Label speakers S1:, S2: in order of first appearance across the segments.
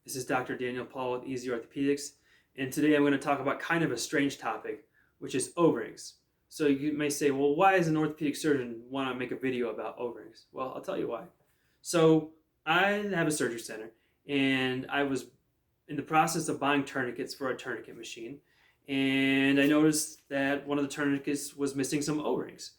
S1: This is Dr. Daniel Paul with Easy Orthopedics, and today I'm going to talk about kind of a strange topic, which is O-rings. So you may say, well, why does an orthopedic surgeon want to make a video about O-rings? Well, I'll tell you why. So I have a surgery center, and I was in the process of buying tourniquets for a tourniquet machine, and I noticed that one of the tourniquets was missing some O-rings.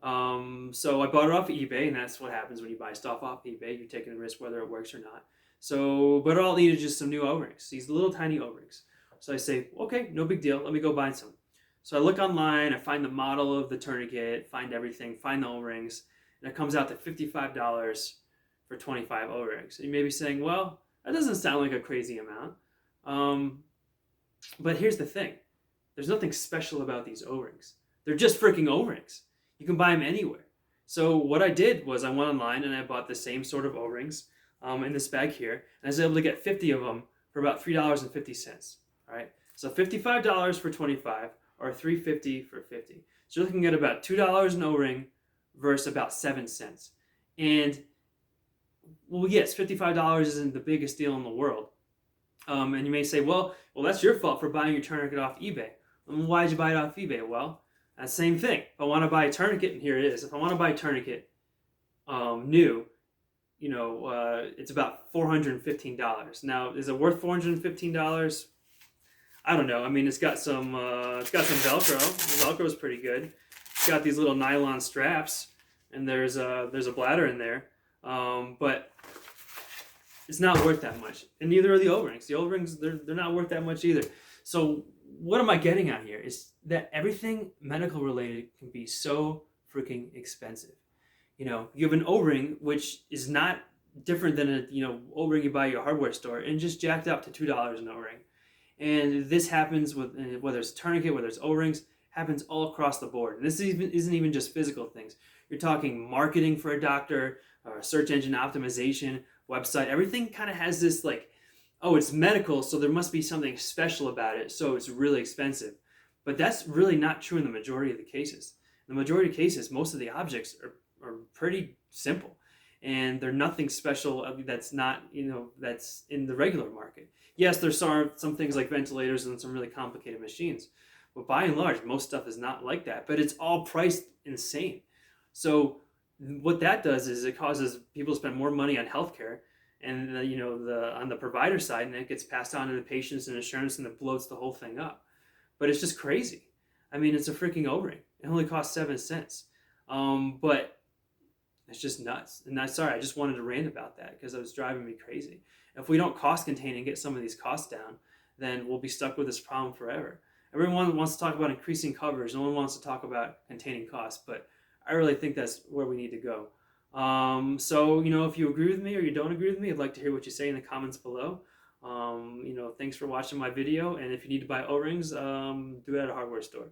S1: So I bought it off eBay, and that's what happens when you buy stuff off eBay. You're taking a risk whether it works or not. So, but all I needed is just some new O-rings, these little tiny O-rings. So I say, okay, no big deal. Let me go buy some. So I look online, I find the model of the tourniquet, find everything, find the O-rings, and it comes out to $55 for 25 O-rings. And you may be saying, well, that doesn't sound like a crazy amount. But here's the thing. There's nothing special about these O-rings. They're just freaking O-rings. You can buy them anywhere. So what I did was I went online and I bought the same sort of O-rings in this bag here. And I was able to get 50 of them for about $3.50. All right. So $55 for 25 or $3.50 for 50. So you're looking at about $2 an O-ring versus about 7 cents. And well, yes, $55 isn't the biggest deal in the world. And you may say, well, that's your fault for buying your tourniquet off eBay. Why did you buy it off eBay? Well, same thing. If I want to buy a tourniquet, and here it is. If I want to buy a tourniquet new, it's about $415. Now, is it worth $415? I don't know. I mean, it's got some Velcro. The Velcro is pretty good. It's got these little nylon straps, and there's a bladder in there. But it's not worth that much, and neither are the O-rings. The O-rings, they're not worth that much either. So what am I getting at here is that everything medical related can be so freaking expensive. You have an O-ring, which is not different than a O-ring you buy at your hardware store, and just jacked up to $2 an O-ring. And this happens with whether it's tourniquet, whether it's O-rings, happens all across the board. And this isn't even just physical things. You're talking marketing for a doctor, or search engine optimization, website. Everything kind of has this like, oh, it's medical, so there must be something special about it, so it's really expensive. But that's really not true in the majority of the cases. In the majority of cases, most of the objects are pretty simple, and they're nothing special that's not, that's in the regular market. Yes, there's some things like ventilators and some really complicated machines, but by and large, most stuff is not like that, but it's all priced insane. So what that does is it causes people to spend more money on healthcare, and on the provider side, and it gets passed on to the patients and insurance, and it bloats the whole thing up. But it's just crazy. I mean, it's a freaking O-ring. It only costs 7 cents. But it's just nuts. And sorry, I just wanted to rant about that because it was driving me crazy. If we don't cost contain and get some of these costs down, then we'll be stuck with this problem forever. Everyone wants to talk about increasing coverage. No one wants to talk about containing costs, but I really think that's where we need to go. So, if you agree with me or you don't agree with me, I'd like to hear what you say in the comments below. Thanks for watching my video. And if you need to buy O-rings, do it at a hardware store.